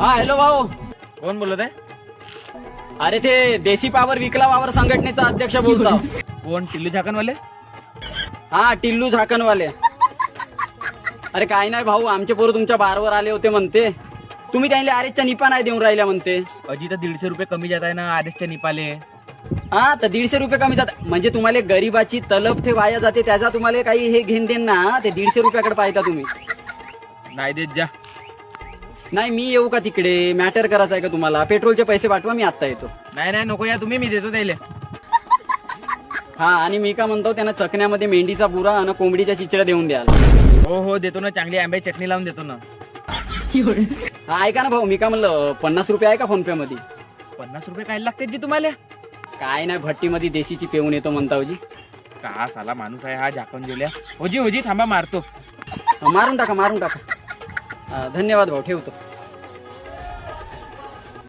हा हॅलो भाऊ. कोण बोलत आहे? अरे ते देशी पावर विकला वावर संघटनेचा अध्यक्ष बोलतो. कोण? टिल्लू झाकणवाले? हा टिल्लू झाकणवाले. अरे काय नाही भाऊ, आमचे पोरं तुमच्या बारवर आले होते म्हणते. तुम्ही त्यांना आरेच्या निपा नाही देऊन राहिल्या म्हणते. अजी तर 150 रुपये कमी जात आहे ना आदेशच्या निपाले. हा तर 150 रुपये कमी जातात म्हणजे तुम्हाला गरीबाची तलब ते वाया जाते, त्याचा तुम्हाला काही हे घेण देण ना. ते 150 रुपयाकडे पाहिजे तुम्ही. नाही देत जा. नाही मी येऊ का तिकडे? मॅटर करायचं आहे का तुम्हाला? पेट्रोलचे पैसे पाठवा, मी आता येतो. नाही नाही नको या तुम्ही, मी देतो त्याला. हा आणि मी का म्हणतो, त्यांना चकण्यामध्ये मेंढीचा बुरा आणि कोंबडीच्या चिचड्या देऊन द्याल. हो हो देतो ना, चांगली आंब्याची चटणी लावून देतो ना. हा ऐका ना भाऊ, मी का म्हणलं 50 रुपये आहे का फोन पे मध्ये? 50 रुपये काय लागते जी तुम्हाला? काय नाही, भट्टीमध्ये देशीची पेऊन येतो म्हणता होजी. का साला माणूस आहे हा झाकण जेवल्या. होजी होजी थांबा मारतो. मारून टाका मारून टाका. धन्यवाद भाऊ, ठेवतो.